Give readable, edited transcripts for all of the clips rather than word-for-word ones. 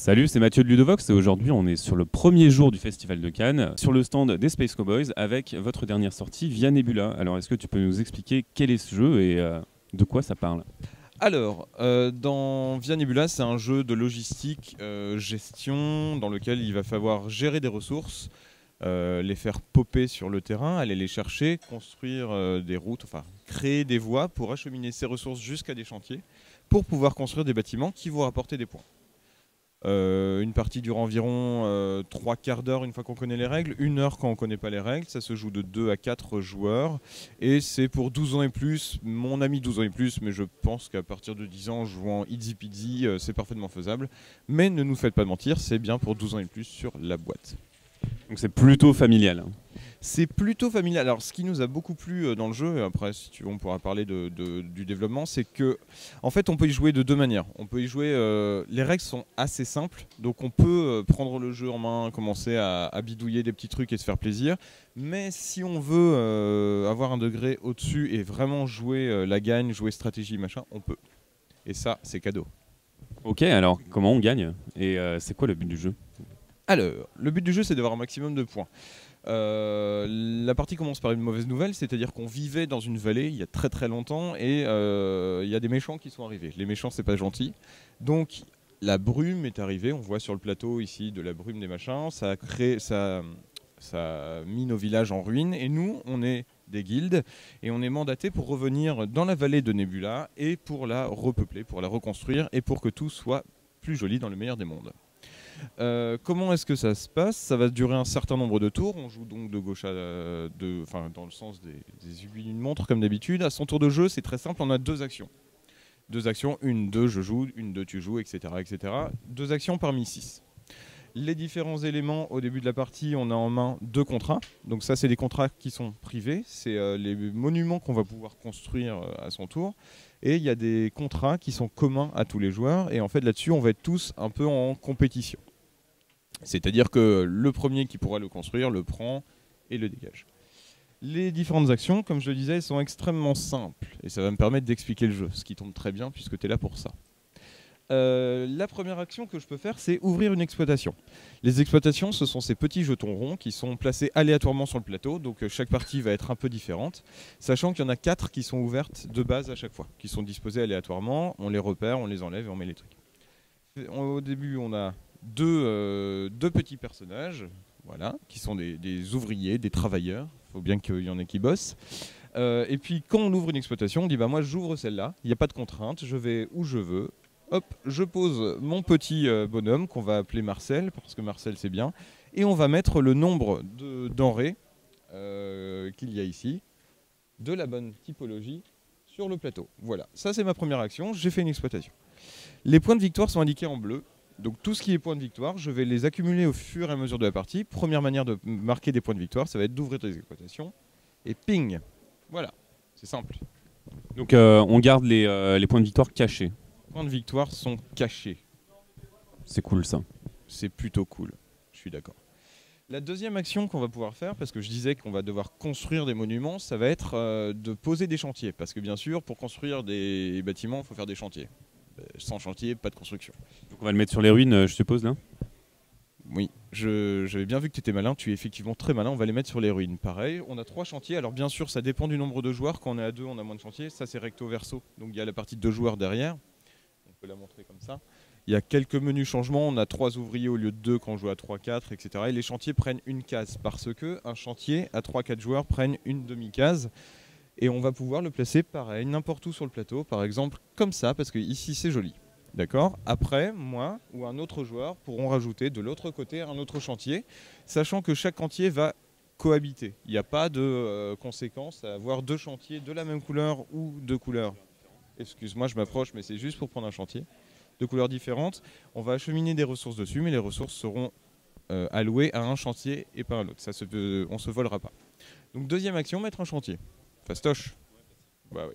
Salut, c'est Mathieu de Ludovox et aujourd'hui on est sur le premier jour du Festival de Cannes, sur le stand des Space Cowboys avec votre dernière sortie Via Nebula. Alors est-ce que tu peux nous expliquer quel est ce jeu et de quoi ça parle? Alors, dans Via Nebula, c'est un jeu de logistique, gestion, dans lequel il va falloir gérer des ressources, les faire popper sur le terrain, aller les chercher, construire des routes, enfin créer des voies pour acheminer ces ressources jusqu'à des chantiers, pour pouvoir construire des bâtiments qui vont rapporter des points. Une partie dure environ 3/4 d'heure une fois qu'on connaît les règles, 1 heure quand on ne connaît pas les règles, ça se joue de 2 à 4 joueurs et c'est pour 12 ans et plus, mon ami 12 ans et plus, mais je pense qu'à partir de 10 ans jouant easy peasy c'est parfaitement faisable, mais ne nous faites pas mentir, c'est bien pour 12 ans et plus sur la boîte. Donc c'est plutôt familial. C'est plutôt familial. Alors, ce qui nous a beaucoup plu dans le jeu, et après, si tu veux, on pourra parler du développement, c'est que, en fait, on peut y jouer de deux manières. On peut y jouer. Les règles sont assez simples, donc on peut prendre le jeu en main, commencer à bidouiller des petits trucs et se faire plaisir. Mais si on veut avoir un degré au-dessus et vraiment jouer la gagne, jouer stratégie, machin, on peut. Et ça, c'est cadeau. Ok, alors comment on gagne et c'est quoi le but du jeu? Alors, le but du jeu, c'est d'avoir un maximum de points. La partie commence par une mauvaise nouvelle, c'est-à-dire qu'on vivait dans une vallée il y a très très longtemps et il y a des méchants qui sont arrivés. Les méchants, c'est pas gentil. Donc la brume est arrivée, on voit sur le plateau ici de la brume des machins, ça a mis nos villages en ruine et nous, on est des guildes et on est mandaté pour revenir dans la vallée de Nebula et pour la repeupler, pour la reconstruire et pour que tout soit plus joli dans le meilleur des mondes. Comment est-ce que ça se passe? Ça va durer un certain nombre de tours. On joue donc de gauche à dans le sens des aiguilles d'une montre comme d'habitude. À son tour de jeu, c'est très simple. On a deux actions. Deux actions, une, deux, je joue, une, deux, tu joues, etc., etc. Deux actions parmi 6. Les différents éléments au début de la partie, on a en main 2 contrats. Donc ça, c'est des contrats qui sont privés. C'est les monuments qu'on va pouvoir construire à son tour. Et il y a des contrats qui sont communs à tous les joueurs. Et en fait, là-dessus, on va être tous un peu en compétition. C'est-à-dire que le premier qui pourra le construire le prend et le dégage. Les différentes actions, comme je le disais, sont extrêmement simples. Et ça va me permettre d'expliquer le jeu, ce qui tombe très bien puisque tu es là pour ça. La première action que je peux faire, c'est ouvrir une exploitation. Les exploitations, ce sont ces petits jetons ronds qui sont placés aléatoirement sur le plateau. Donc chaque partie va être un peu différente. Sachant qu'il y en a 4 qui sont ouvertes de base à chaque fois, qui sont disposées aléatoirement. On les repère, on les enlève et on met les trucs. Au début, on a deux petits personnages, voilà, qui sont des ouvriers, des travailleurs. Il faut bien qu'il y en ait qui bossent. Et puis quand on ouvre une exploitation, on dit bah moi j'ouvre celle-là, il n'y a pas de contrainte, je vais où je veux. Hop, je pose mon petit bonhomme qu'on va appeler Marcel, parce que Marcel c'est bien, et on va mettre le nombre de denrées qu'il y a ici, de la bonne typologie, sur le plateau. Voilà, ça c'est ma première action, j'ai fait une exploitation. Les points de victoire sont indiqués en bleu. Donc tout ce qui est points de victoire, je vais les accumuler au fur et à mesure de la partie. Première manière de marquer des points de victoire, ça va être d'ouvrir des exploitations. Et ping. Voilà, c'est simple. Donc on garde les points de victoire cachés. Les points de victoire sont cachés. C'est cool ça. C'est plutôt cool, je suis d'accord. La deuxième action qu'on va pouvoir faire, parce que je disais qu'on va devoir construire des monuments, ça va être de poser des chantiers. Parce que bien sûr, pour construire des bâtiments, il faut faire des chantiers. Sans chantier, pas de construction. Donc on va le mettre sur les ruines, je suppose, là? Oui, j'avais bien vu que tu étais malin, tu es effectivement très malin, on va les mettre sur les ruines. Pareil, on a 3 chantiers, alors bien sûr ça dépend du nombre de joueurs, quand on est à 2 on a moins de chantiers, ça c'est recto verso, donc il y a la partie de 2 joueurs derrière, on peut la montrer comme ça. Il y a quelques menus changements, on a 3 ouvriers au lieu de 2 quand on joue à 3, 4, etc. Et les chantiers prennent une case, parce que un chantier à 3, 4 joueurs prennent une demi-case. Et on va pouvoir le placer pareil, n'importe où sur le plateau, par exemple comme ça, parce que ici c'est joli. D'accord? Après, moi ou un autre joueur pourront rajouter de l'autre côté un autre chantier, sachant que chaque chantier va cohabiter. Il n'y a pas de conséquence à avoir 2 chantiers de la même couleur ou 2 couleurs. Excuse-moi, je m'approche, mais c'est juste pour prendre un chantier. 2 couleurs différentes. On va acheminer des ressources dessus, mais les ressources seront allouées à un chantier et pas à l'autre. On ne se volera pas. Donc deuxième action, mettre un chantier. Fastoche. Bah oui.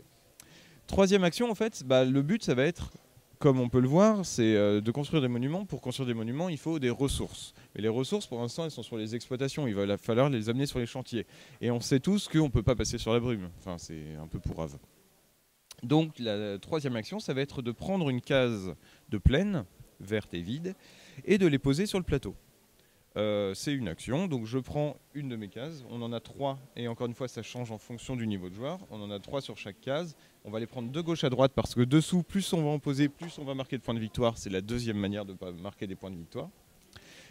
Troisième action, en fait, le but, ça va être, comme on peut le voir, c'est de construire des monuments. Pour construire des monuments, il faut des ressources. Et les ressources, pour l'instant, elles sont sur les exploitations. Il va falloir les amener sur les chantiers. Et on sait tous qu'on ne peut pas passer sur la brume. Enfin, c'est un peu pourrave. Donc, la troisième action, ça va être de prendre une case de plaine vertes et vides, et de les poser sur le plateau. C'est une action, donc je prends une de mes cases, on en a 3, et encore une fois ça change en fonction du niveau de joueur, on en a 3 sur chaque case, on va les prendre de gauche à droite parce que dessous, plus on va en poser, plus on va marquer de points de victoire, c'est la deuxième manière de marquer des points de victoire.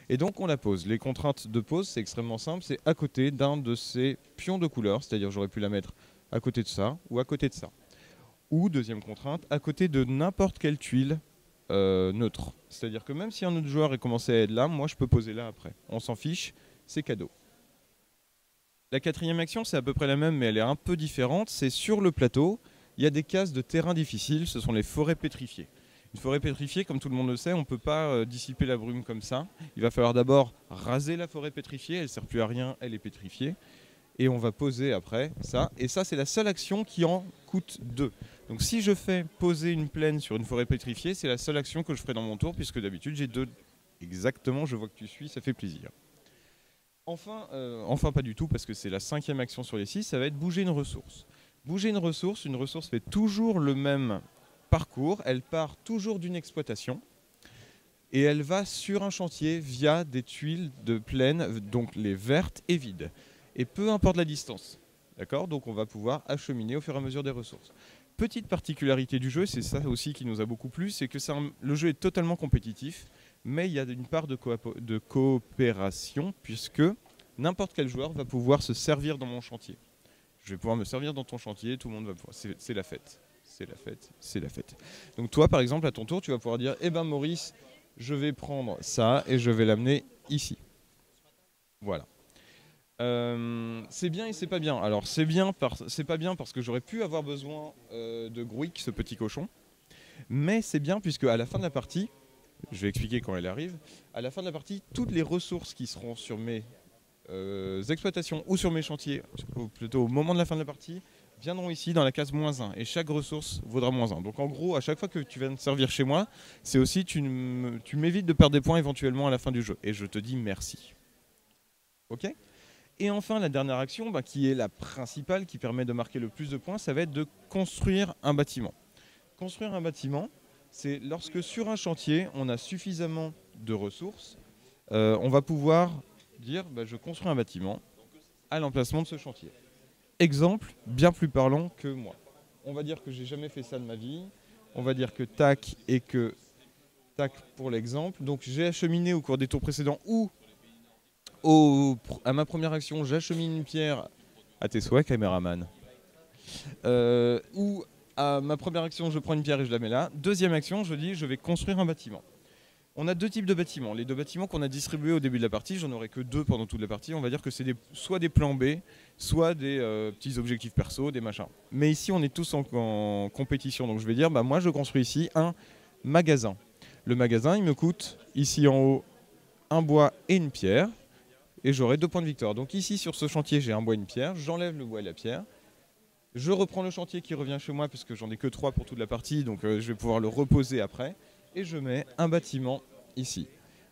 Et donc on la pose. Les contraintes de pose, c'est extrêmement simple, c'est à côté d'un de ces pions de couleur, c'est-à-dire j'aurais pu la mettre à côté de ça ou à côté de ça. Ou, deuxième contrainte, à côté de n'importe quelle tuile neutre. C'est-à-dire que même si un autre joueur est commencé à être là, moi je peux poser là après. On s'en fiche, c'est cadeau. La quatrième action, c'est à peu près la même, mais elle est un peu différente. C'est sur le plateau, il y a des cases de terrain difficiles, ce sont les forêts pétrifiées. Une forêt pétrifiée, comme tout le monde le sait, on ne peut pas dissiper la brume comme ça. Il va falloir d'abord raser la forêt pétrifiée, elle ne sert plus à rien, elle est pétrifiée. Et on va poser après ça. Et ça, c'est la seule action qui en coûte 2. Donc si je fais poser une plaine sur une forêt pétrifiée, c'est la seule action que je ferai dans mon tour, puisque d'habitude j'ai 2. Exactement, je vois que tu suis, ça fait plaisir. Enfin pas du tout, parce que c'est la 5e action sur les 6, ça va être bouger une ressource. Bouger une ressource fait toujours le même parcours, elle part toujours d'une exploitation, et elle va sur un chantier via des tuiles de plaine, donc les vertes et vides. Et peu importe la distance. D'accord ? Donc on va pouvoir acheminer au fur et à mesure des ressources. Petite particularité du jeu, c'est ça aussi qui nous a beaucoup plu, c'est que le jeu est totalement compétitif, mais il y a une part de coopération, puisque n'importe quel joueur va pouvoir se servir dans mon chantier. Je vais pouvoir me servir dans ton chantier, tout le monde va pouvoir. C'est la fête. C'est la fête. C'est la fête. Donc toi, par exemple, à ton tour, tu vas pouvoir dire, eh ben Maurice, je vais prendre ça et je vais l'amener ici. Voilà. C'est bien et c'est pas bien. Alors c'est pas bien parce que j'aurais pu avoir besoin de Gruik, ce petit cochon. Mais c'est bien puisque à la fin de la partie, je vais expliquer quand elle arrive, à la fin de la partie, toutes les ressources qui seront sur mes exploitations ou sur mes chantiers, ou plutôt au moment de la fin de la partie, viendront ici dans la case -1 et chaque ressource vaudra -1. Donc en gros, à chaque fois que tu viens te servir chez moi, c'est aussi tu m'évites de perdre des points éventuellement à la fin du jeu. Et je te dis merci. Ok ? Et enfin, la dernière action, qui est la principale, qui permet de marquer le plus de points, ça va être de construire un bâtiment. Construire un bâtiment, c'est lorsque sur un chantier, on a suffisamment de ressources, on va pouvoir dire je construis un bâtiment à l'emplacement de ce chantier. Exemple bien plus parlant que moi. On va dire que j'ai jamais fait ça de ma vie. On va dire que tac et que tac pour l'exemple. Donc j'ai acheminé au cours des tours précédents ou à ma première action, j'achemine une pierre à tes souhaits, caméraman. Ou à ma première action, je prends une pierre et je la mets là. Deuxième action, je dis je vais construire un bâtiment. On a 2 types de bâtiments. Les 2 bâtiments qu'on a distribués au début de la partie, j'en aurai que 2 pendant toute la partie. On va dire que c'est soit des plans B, soit des petits objectifs perso, des machins. Mais ici, on est tous en compétition. Donc je vais dire, moi je construis ici un magasin. Le magasin, il me coûte ici en haut un bois et une pierre. Et j'aurai 2 points de victoire. Donc ici, sur ce chantier, j'ai un bois et une pierre. J'enlève le bois et la pierre. Je reprends le chantier qui revient chez moi, puisque j'en ai que 3 pour toute la partie. Donc je vais pouvoir le reposer après. Et je mets un bâtiment ici.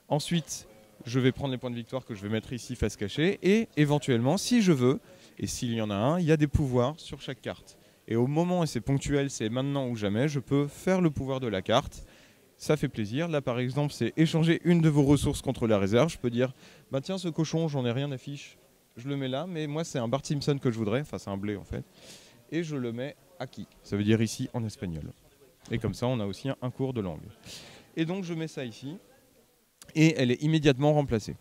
Ensuite, je vais prendre les points de victoire que je vais mettre ici face cachée. Et éventuellement, si je veux, et s'il y en a un, il y a des pouvoirs sur chaque carte. Et au moment, et c'est ponctuel, c'est maintenant ou jamais, je peux faire le pouvoir de la carte. Ça fait plaisir. Là, par exemple, c'est échanger une de vos ressources contre la réserve. Je peux dire, tiens, ce cochon, j'en ai rien à fiche. Je le mets là, mais moi, c'est un Bart Simpson que je voudrais. Enfin, c'est un blé, en fait. Et je le mets aquí. Ça veut dire ici, en espagnol. Et comme ça, on a aussi un cours de langue. Et donc, je mets ça ici. Et elle est immédiatement remplacée.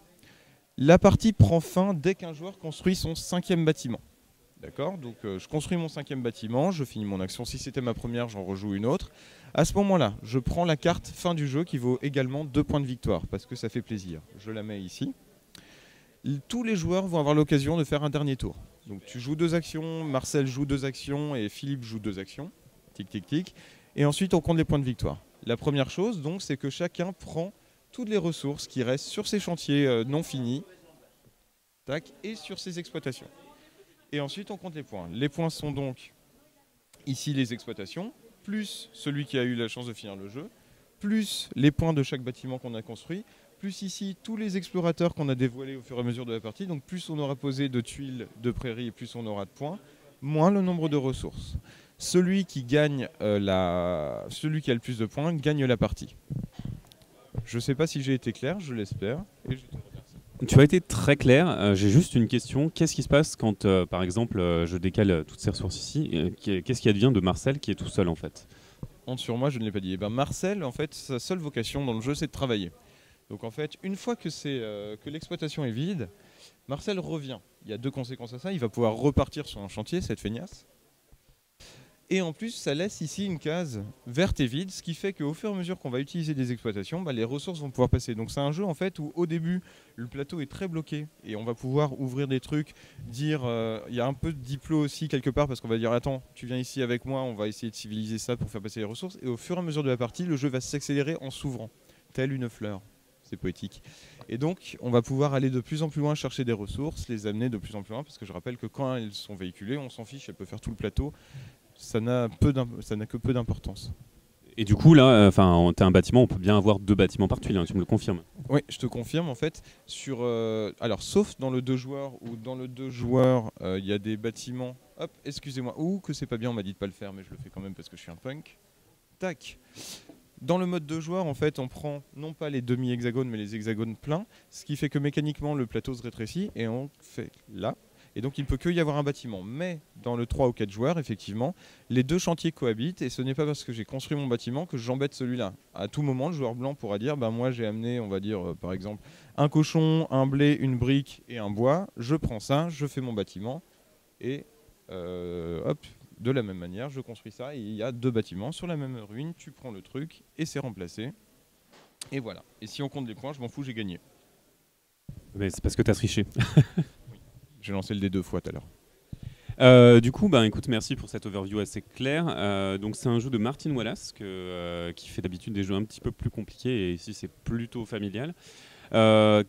La partie prend fin dès qu'un joueur construit son 5e bâtiment. D'accord ? Donc je construis mon 5e bâtiment, je finis mon action. Si c'était ma première, j'en rejoue une autre. À ce moment-là, je prends la carte fin du jeu qui vaut également 2 points de victoire, parce que ça fait plaisir. Je la mets ici. Tous les joueurs vont avoir l'occasion de faire un dernier tour. Donc tu joues 2 actions, Marcel joue 2 actions et Philippe joue 2 actions. Tic, tic, tic. Et ensuite, on compte les points de victoire. La première chose, donc, c'est que chacun prend toutes les ressources qui restent sur ses chantiers non finis, tac, et sur ses exploitations. Et ensuite, on compte les points. Les points sont donc ici les exploitations, plus celui qui a eu la chance de finir le jeu, plus les points de chaque bâtiment qu'on a construit, plus ici tous les explorateurs qu'on a dévoilés au fur et à mesure de la partie. Donc plus on aura posé de tuiles de prairies et plus on aura de points, moins le nombre de ressources. Celui qui gagne celui qui a le plus de points gagne la partie. Je sais pas si j'ai été clair, je l'espère. Et je te remercie. Tu as été très clair. J'ai juste une question. Qu'est-ce qui se passe quand, par exemple, je décale toutes ces ressources ici? Qu'est-ce qui advient de Marcel qui est tout seul en fait? Honte sur moi, je ne l'ai pas dit. Et ben Marcel, en fait, sa seule vocation dans le jeu, c'est de travailler. Donc en fait, une fois que l'exploitation est vide, Marcel revient. Il y a 2 conséquences à ça. Il va pouvoir repartir sur un chantier, cette feignasse. Et en plus, ça laisse ici une case verte et vide, ce qui fait qu'au fur et à mesure qu'on va utiliser des exploitations, les ressources vont pouvoir passer. Donc c'est un jeu en fait où au début, le plateau est très bloqué et on va pouvoir ouvrir des trucs, dire, il y a un peu de diplo aussi quelque part parce qu'on va dire attends, tu viens ici avec moi, on va essayer de civiliser ça pour faire passer les ressources. Et au fur et à mesure de la partie, le jeu va s'accélérer en s'ouvrant, telle une fleur. C'est poétique. Et donc, on va pouvoir aller de plus en plus loin chercher des ressources, les amener de plus en plus loin, parce que je rappelle que quand elles sont véhiculées, on s'en fiche, elle peut faire tout le plateau. Ça n'a que peu d'importance. Et du coup, là, tu as un bâtiment, on peut bien avoir 2 bâtiments par tuile, hein, tu me le confirmes? Oui, je te confirme en fait. Alors, sauf dans le 2 joueurs, où dans le 2 joueurs, il y a des bâtiments. Hop, excusez-moi. Ouh, que c'est pas bien, on m'a dit de pas le faire, mais je le fais quand même parce que je suis un punk. Tac. Dans le mode 2 joueurs, en fait, on prend non pas les demi-hexagones, mais les hexagones pleins, ce qui fait que mécaniquement, le plateau se rétrécit et on fait là. Et donc il ne peut que y avoir un bâtiment. Mais dans le 3 ou 4 joueurs, effectivement, les 2 chantiers cohabitent et ce n'est pas parce que j'ai construit mon bâtiment que j'embête celui-là. À tout moment, le joueur blanc pourra dire moi j'ai amené, on va dire par exemple, un cochon, un blé, une brique et un bois. Je prends ça, je fais mon bâtiment et hop, de la même manière, je construis ça et il y a 2 bâtiments sur la même ruine. Tu prends le truc et c'est remplacé. Et voilà. Et si on compte des points, je m'en fous, j'ai gagné. Mais c'est parce que tu as triché. J'ai lancé le dé 2 fois tout à l'heure. Du coup, écoute, merci pour cette overview assez claire. Donc c'est un jeu de Martin Wallace qui fait d'habitude des jeux un petit peu plus compliqués et ici c'est plutôt familial. Alors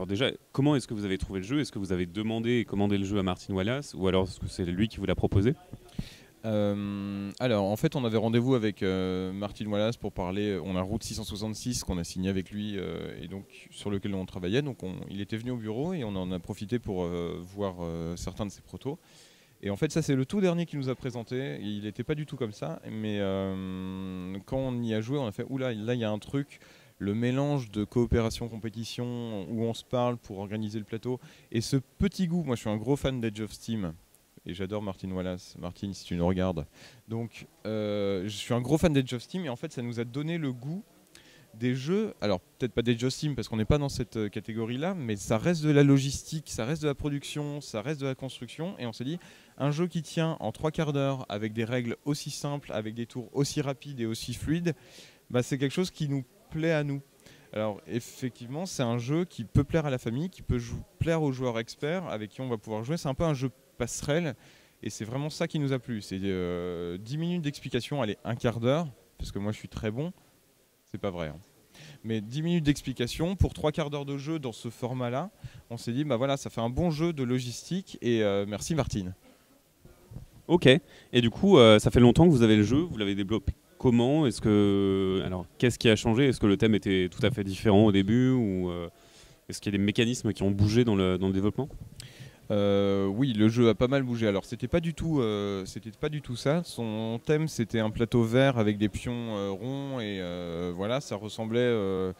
déjà, comment est-ce que vous avez trouvé le jeu? Est-ce que vous avez demandé et commandé le jeu à Martin Wallace ou alors est-ce que c'est lui qui vous l'a proposé? Alors en fait on avait rendez-vous avec Martin Wallace pour parler, on a Route 666 qu'on a signé avec lui et donc sur lequel on travaillait, donc il était venu au bureau et on en a profité pour voir certains de ses protos. Et en fait ça c'est le tout dernier qu'il nous a présenté, il n'était pas du tout comme ça, mais quand on y a joué on a fait oula, là il y a un truc, le mélange de coopération-compétition où on se parle pour organiser le plateau et ce petit goût, moi je suis un gros fan d'Edge of Steam. Et j'adore Martin Wallace. Martin, si tu nous regardes. Donc, je suis un gros fan d'Edge of Steam et en fait, ça nous a donné le goût des jeux. Alors, peut-être pas d'Edge of Steam parce qu'on n'est pas dans cette catégorie-là, mais ça reste de la logistique, ça reste de la production, ça reste de la construction. Et on s'est dit, un jeu qui tient en 3/4 d'heure avec des règles aussi simples, avec des tours aussi rapides et aussi fluides, c'est quelque chose qui nous plaît à nous. Alors effectivement, c'est un jeu qui peut plaire à la famille, qui peut plaire aux joueurs experts avec qui on va pouvoir jouer. C'est un peu un jeu passerelle et c'est vraiment ça qui nous a plu. C'est 10 minutes d'explication, allez, 1/4 d'heure, parce que moi je suis très bon, c'est pas vrai. Hein. Mais 10 minutes d'explication pour 3/4 d'heure de jeu dans ce format-là, on s'est dit, voilà, ça fait un bon jeu de logistique et merci Martine. Ok, et du coup, ça fait longtemps que vous avez le jeu, vous l'avez développé comment? Alors, qu'est-ce qui a changé? Est-ce que le thème était tout à fait différent au début ou est-ce qu'il y a des mécanismes qui ont bougé dans le développement? Oui, le jeu a pas mal bougé. Alors, c'était pas du tout ça. Son thème, c'était un plateau vert avec des pions ronds et voilà, ça ressemblait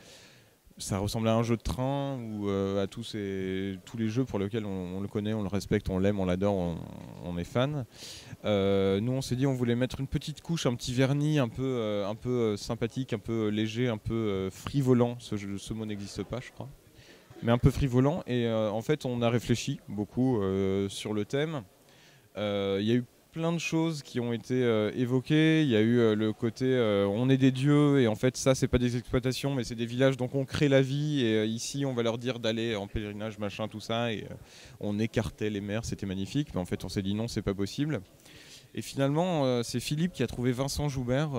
à un jeu de train ou à tous les jeux pour lesquels on le connaît, on le respecte, on l'aime, on l'adore, on est fan. Nous, on s'est dit on voulait mettre une petite couche, un petit vernis un peu sympathique, un peu léger, un peu frivolant. Ce mot n'existe pas, je crois. Mais un peu frivolant. Et en fait, on a réfléchi beaucoup sur le thème. Il y a eu plein de choses qui ont été évoquées. Il y a eu le côté on est des dieux et en fait ça c'est pas des exploitations mais c'est des villages donc on crée la vie et ici on va leur dire d'aller en pèlerinage machin tout ça et on écartait les mers, c'était magnifique mais en fait on s'est dit non c'est pas possible. Et finalement c'est Philippe qui a trouvé Vincent Joubert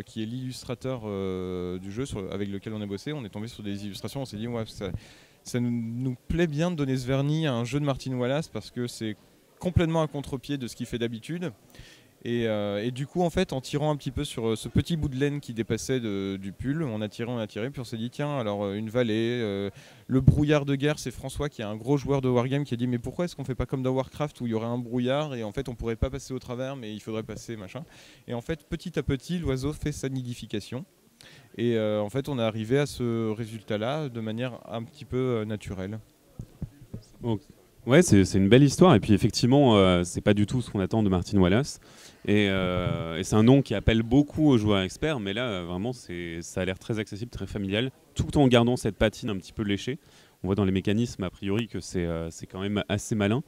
qui est l'illustrateur du jeu avec lequel on a bossé. On est tombé sur des illustrations, on s'est dit ouais, ça nous plaît bien de donner ce vernis à un jeu de Martin Wallace parce que c'est complètement à contre-pied de ce qu'il fait d'habitude et du coup en fait en tirant un petit peu sur ce petit bout de laine qui dépassait du pull, on a tiré puis on s'est dit tiens alors une vallée, le brouillard de guerre, c'est François qui est un gros joueur de Wargame qui a dit mais pourquoi est-ce qu'on fait pas comme dans Warcraft où il y aurait un brouillard et en fait on pourrait pas passer au travers mais il faudrait passer machin et en fait petit à petit l'oiseau fait sa nidification Et en fait, on est arrivé à ce résultat-là de manière un petit peu naturelle. Ok. Ouais, c'est une belle histoire. Et puis effectivement, c'est pas du tout ce qu'on attend de Martin Wallace. Et c'est un nom qui appelle beaucoup aux joueurs experts. Mais là, vraiment, ça a l'air très accessible, très familial, tout en gardant cette patine un petit peu léchée. On voit dans les mécanismes, a priori, que c'est quand même assez malin.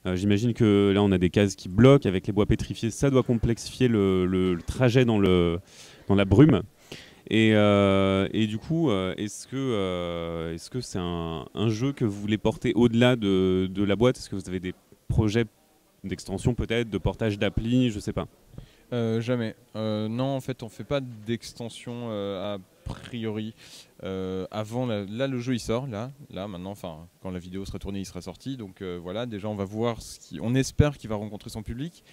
J'imagine que là, on a des cases qui bloquent avec les bois pétrifiés. Ça doit complexifier le trajet dans la brume. Et du coup, est-ce que c'est un jeu que vous voulez porter au-delà de la boîte? Est-ce que vous avez des projets d'extension peut-être, de portage d'appli, je sais pas? Jamais. Non, en fait, on fait pas d'extension a priori. Là, le jeu il sort. Là, maintenant, enfin, quand la vidéo sera tournée, il sera sorti. Donc voilà, déjà, on va voir on espère qu'il va rencontrer son public.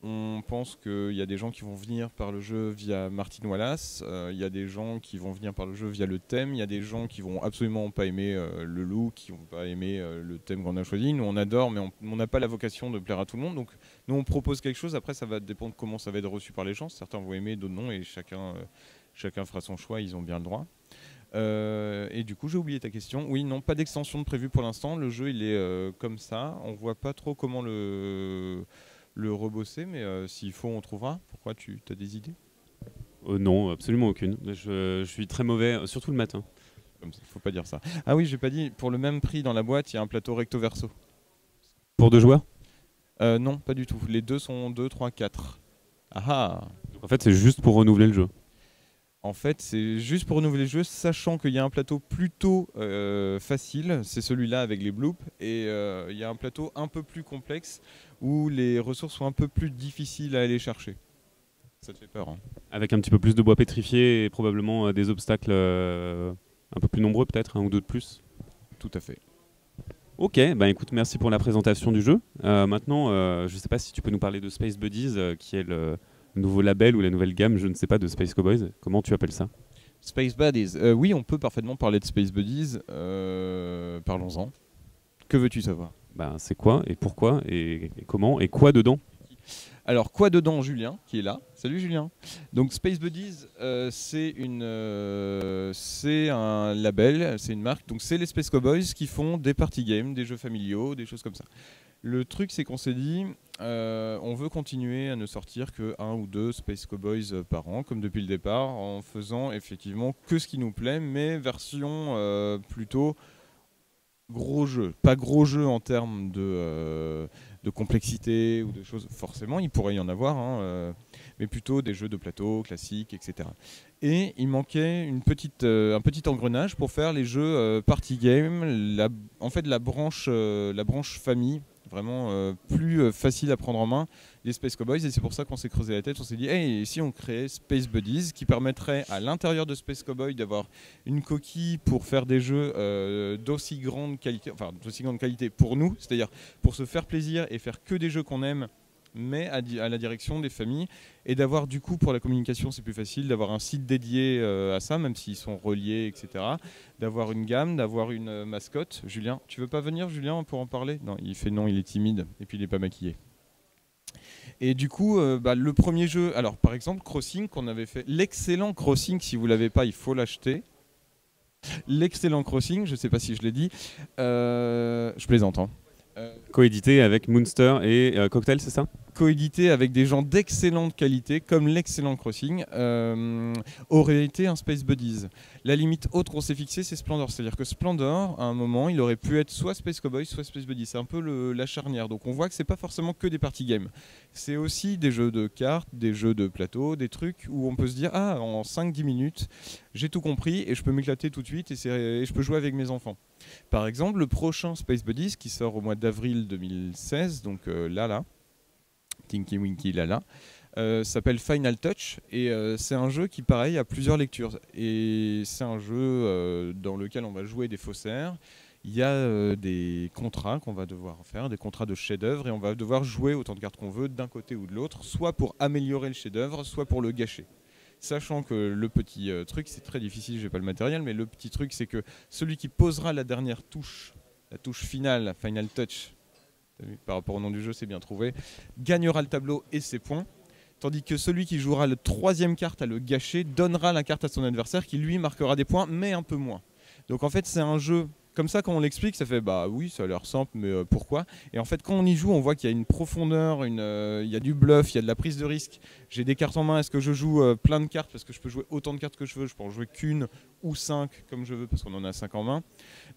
On pense qu'il y a des gens qui vont venir par le jeu via Martin Wallace, il y a des gens qui vont venir par le jeu via le thème, il y a des gens qui vont absolument pas aimer le look, qui vont pas aimer le thème qu'on a choisi. Nous on adore, mais on n'a pas la vocation de plaire à tout le monde. Donc nous on propose quelque chose, après ça va dépendre comment ça va être reçu par les gens. Certains vont aimer, d'autres non, et chacun fera son choix, ils ont bien le droit. Et du coup j'ai oublié ta question. Oui, non, pas d'extension de prévue pour l'instant, le jeu il est comme ça, on voit pas trop comment le rebosser, mais s'il faut, on trouvera. Pourquoi tu as des idées? Non, absolument aucune. Je suis très mauvais, surtout le matin. Comme ça, faut pas dire ça. Ah oui, j'ai pas dit, pour le même prix dans la boîte, il y a un plateau recto verso. Pour 2 joueurs? Non, pas du tout. Les deux sont 2, 3, 4. Ah ah. Donc, en fait, c'est juste pour renouveler le jeu. En fait, c'est juste pour renouveler le jeu, sachant qu'il y a un plateau plutôt facile, c'est celui-là avec les bloops, et il y a un plateau un peu plus complexe où les ressources sont un peu plus difficiles à aller chercher. Ça te fait peur, hein? Avec un petit peu plus de bois pétrifié et probablement des obstacles un peu plus nombreux, peut-être, un ou deux de plus. Tout à fait. Ok, bah écoute, merci pour la présentation du jeu. Maintenant, je ne sais pas si tu peux nous parler de Space Buddies, qui est le nouveau label ou la nouvelle gamme, je ne sais pas, de Space Cowboys. Comment tu appelles ça? Space Buddies. Oui, on peut parfaitement parler de Space Buddies. Parlons-en. Que veux-tu savoir? Bah, c'est quoi et pourquoi et comment et quoi dedans? Alors, quoi dedans, Julien, qui est là. Salut Julien. Donc Space Buddies, c'est un label, c'est une marque. Donc c'est les Space Cowboys qui font des party games, des jeux familiaux, des choses comme ça. Le truc, c'est qu'on s'est dit, on veut continuer à ne sortir que 1 ou 2 Space Cowboys par an, comme depuis le départ, en faisant effectivement que ce qui nous plaît, mais version plutôt gros jeu. Pas gros jeu en termes de complexité ou de choses. Forcément, il pourrait y en avoir, hein, mais plutôt des jeux de plateau classiques, etc. Et il manquait un petit engrenage pour faire les jeux party game, en fait la branche famille, vraiment plus facile à prendre en main, les Space Cowboys. Et c'est pour ça qu'on s'est creusé la tête, on s'est dit, hey, et si on créait Space Buddies, qui permettrait à l'intérieur de Space Cowboy d'avoir une coquille pour faire des jeux d'aussi grande qualité, enfin d'aussi grande qualité pour nous, c'est-à-dire pour se faire plaisir et faire que des jeux qu'on aime, mais à la direction des familles, et d'avoir du coup pour la communication c'est plus facile, d'avoir un site dédié à ça, même s'ils sont reliés, etc. D'avoir une gamme, d'avoir une mascotte. Julien, tu veux pas venir Julien pour en parler? Non, il fait non, il est timide, et puis il est pas maquillé. Et du coup, le premier jeu, alors par exemple Crossing qu'on avait fait, l'excellent Crossing, si vous l'avez pas, il faut l'acheter. L'excellent Crossing, je sais pas si je l'ai dit, je plaisante, hein. Coédité avec Moonster et Cocktail, c'est ça? Coédité avec des gens d'excellente qualité, comme l'excellent Crossing, aurait été un Space Buddies. La limite haute qu'on s'est fixée, c'est Splendor. C'est-à-dire que Splendor, à un moment, il aurait pu être soit Space Cowboys, soit Space Buddies. C'est un peu la charnière. Donc on voit que c'est pas forcément que des party games. C'est aussi des jeux de cartes, des jeux de plateau, des trucs où on peut se dire, ah, en 5-10 minutes, j'ai tout compris et je peux m'éclater tout de suite et je peux jouer avec mes enfants. Par exemple, le prochain Space Buddies qui sort au mois d'avril 2016, donc là, Tinky Winky Lala, s'appelle Final Touch et c'est un jeu qui pareil a plusieurs lectures et c'est un jeu dans lequel on va jouer des faussaires. Il y a des contrats qu'on va devoir faire, des contrats de chef-d'œuvre, et on va devoir jouer autant de cartes qu'on veut d'un côté ou de l'autre, soit pour améliorer le chef-d'œuvre, soit pour le gâcher. Sachant que le petit truc, c'est très difficile, j'ai pas le matériel, mais le petit truc c'est que celui qui posera la dernière touche, la touche finale, la Final Touch, par rapport au nom du jeu, c'est bien trouvé, gagnera le tableau et ses points. tandis que celui qui jouera le 3e carte à le gâcher donnera la carte à son adversaire qui lui marquera des points, mais un peu moins. Donc en fait c'est un jeu, comme ça quand on l'explique, ça fait bah oui ça a l'air simple mais pourquoi? Et en fait quand on y joue on voit qu'il y a une profondeur, il y a du bluff, il y a de la prise de risque. J'ai des cartes en main, est-ce que je joue plein de cartes parce que je peux jouer autant de cartes que je veux, je peux en jouer qu'une ou 5 comme je veux parce qu'on en a 5 en main.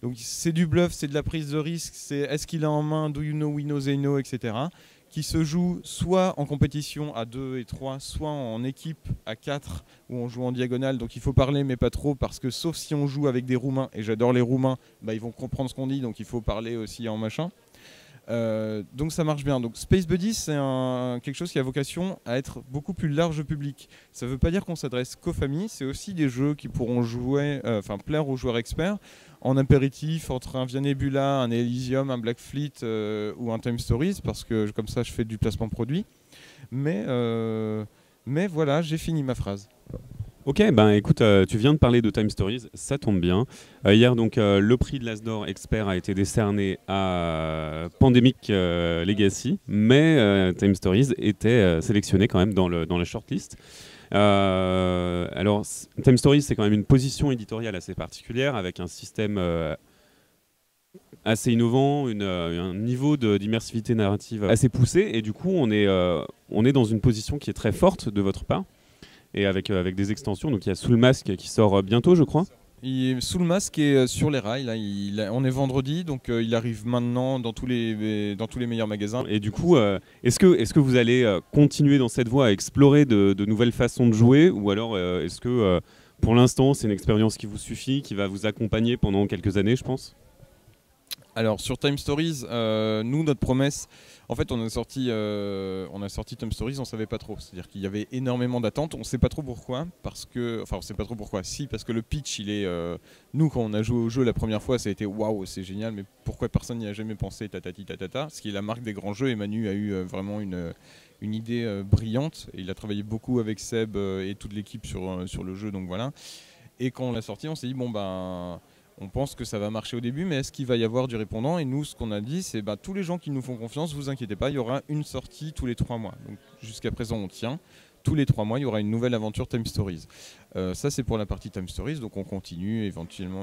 Donc c'est du bluff, c'est de la prise de risque, c'est est-ce qu'il a en main, do you know, we know, they know, etc. Qui se joue soit en compétition à 2 et 3, soit en équipe à 4, où on joue en diagonale. Donc il faut parler, mais pas trop, parce que sauf si on joue avec des Roumains, et j'adore les Roumains, bah, ils vont comprendre ce qu'on dit, donc il faut parler aussi en machin. Donc ça marche bien. Donc Space Buddy, c'est quelque chose qui a vocation à être beaucoup plus large public. Ça ne veut pas dire qu'on s'adresse qu'aux familles, c'est aussi des jeux qui pourront plaire aux joueurs experts en apéritif entre un Via Nebula, un Elysium, un Black Fleet ou un Time Stories, parce que comme ça je fais du placement produit. Mais voilà, j'ai fini ma phrase. Ok, ben écoute, tu viens de parler de Time Stories, ça tombe bien. Hier, donc, le prix de l'Asdor Expert a été décerné à Pandemic Legacy, mais Time Stories était sélectionné quand même dans la shortlist. Alors, Time Stories, c'est quand même une position éditoriale assez particulière, avec un système assez innovant, un niveau d'immersivité narrative assez poussé, et du coup, on est dans une position qui est très forte de votre part. Et avec des extensions, donc il y a Sous le Masque qui sort bientôt, je crois. Sous le Masque est sur les rails, là, on est vendredi, donc il arrive maintenant dans tous les meilleurs magasins. Et du coup, est-ce que vous allez continuer dans cette voie à explorer de nouvelles façons de jouer, ou alors est-ce que pour l'instant c'est une expérience qui vous suffit, qui va vous accompagner pendant quelques années, je pense? Alors sur Time Stories, nous notre promesse, en fait on a sorti Time Stories, on savait pas trop, c'est-à-dire qu'il y avait énormément d'attentes, on sait pas trop pourquoi, parce que le pitch il est, nous quand on a joué au jeu la première fois ça a été waouh c'est génial, mais pourquoi personne n'y a jamais pensé tatati tatata, ce qui est la marque des grands jeux, et Manu a eu vraiment une idée brillante, et il a travaillé beaucoup avec Seb et toute l'équipe sur le jeu, donc voilà. Et quand on l'a sorti on s'est dit bon ben on pense que ça va marcher au début, mais est-ce qu'il va y avoir du répondant? Et nous, ce qu'on a dit, c'est tous les gens qui nous font confiance, vous inquiétez pas, il y aura une sortie tous les 3 mois. Donc jusqu'à présent, on tient. Tous les 3 mois, il y aura une nouvelle aventure Time Stories. Ça, c'est pour la partie Time Stories, donc on continue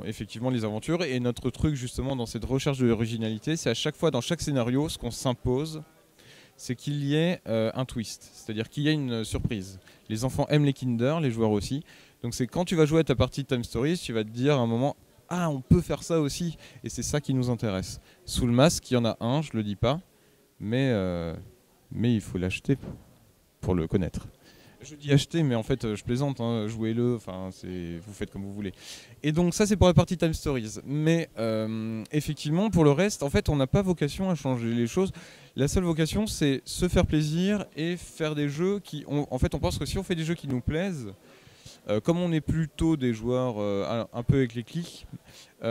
effectivement les aventures. Et notre truc, justement, dans cette recherche de l'originalité, c'est à chaque fois, dans chaque scénario, ce qu'on s'impose, c'est qu'il y ait un twist, c'est-à-dire qu'il y ait une surprise. Les enfants aiment les Kinder, les joueurs aussi. Donc c'est quand tu vas jouer à ta partie Time Stories, tu vas te dire à un moment... Ah, on peut faire ça aussi, et c'est ça qui nous intéresse. Sous le Masque, il y en a un, je le dis pas, mais il faut l'acheter pour le connaître. Je dis acheter, mais en fait, je plaisante, hein, jouez-le, enfin, vous faites comme vous voulez. Et donc ça, c'est pour la partie Time Stories. Mais effectivement, pour le reste, en fait, on n'a pas vocation à changer les choses. La seule vocation, c'est se faire plaisir et faire des jeux en fait, on pense que si on fait des jeux qui nous plaisent, comme on est plutôt des joueurs un peu éclectiques, ils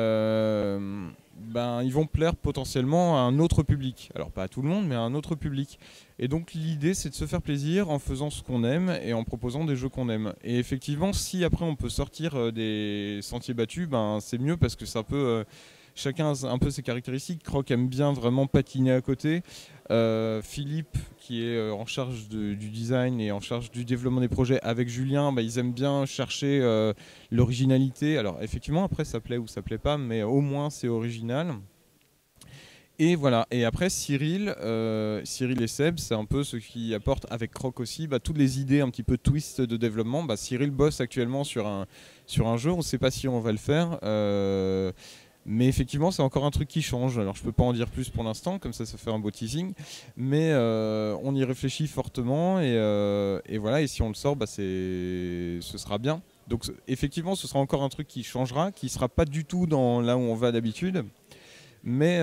vont plaire potentiellement à un autre public. Alors pas à tout le monde, mais à un autre public. Et donc l'idée c'est de se faire plaisir en faisant ce qu'on aime et en proposant des jeux qu'on aime. Et effectivement, si après on peut sortir des sentiers battus, c'est mieux parce que c'est un peu... chacun a un peu ses caractéristiques. Croc aime bien vraiment patiner à côté. Philippe, qui est en charge du design et en charge du développement des projets avec Julien, ils aiment bien chercher l'originalité. Alors effectivement, après ça plaît ou ça plaît pas, mais au moins c'est original. Et voilà. Et après Cyril et Seb, c'est un peu ceux qui apportent avec Croc aussi toutes les idées un petit peu twist de développement. Cyril bosse actuellement sur un jeu. On ne sait pas si on va le faire. Mais effectivement, c'est encore un truc qui change. Alors, je peux pas en dire plus pour l'instant, comme ça fait un beau teasing. Mais on y réfléchit fortement et voilà. Et si on le sort, ce sera bien. Donc, effectivement, ce sera encore un truc qui changera, qui sera pas du tout dans là où on va d'habitude. Mais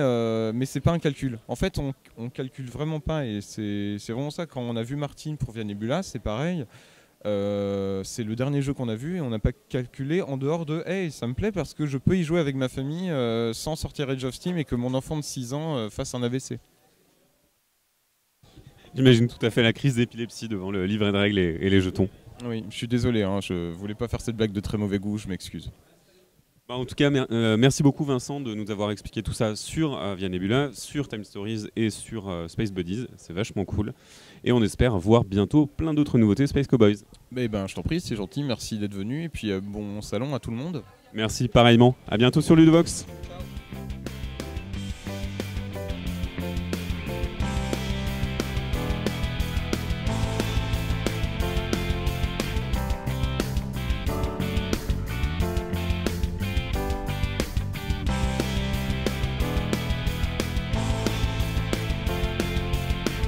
c'est pas un calcul. En fait, on calcule vraiment pas. Et c'est vraiment ça. Quand on a vu Martine pour Via Nebula, c'est pareil. C'est le dernier jeu qu'on a vu et on n'a pas calculé en dehors de hey, ça me plaît parce que je peux y jouer avec ma famille sans sortir Age of Steam et que mon enfant de 6 ans fasse un AVC. J'imagine tout à fait la crise d'épilepsie devant le livret de règles et les jetons. Oui, je suis désolé, je voulais pas faire cette blague de très mauvais goût, je m'excuse. Bah, en tout cas, merci beaucoup Vincent de nous avoir expliqué tout ça sur Via Nebula, sur Time Stories et sur Space Buddies. C'est vachement cool. Et on espère voir bientôt plein d'autres nouveautés Space Cowboys. Eh ben, je t'en prie, c'est gentil, merci d'être venu. Et puis bon salon à tout le monde. Merci pareillement. À bientôt sur Ludovox.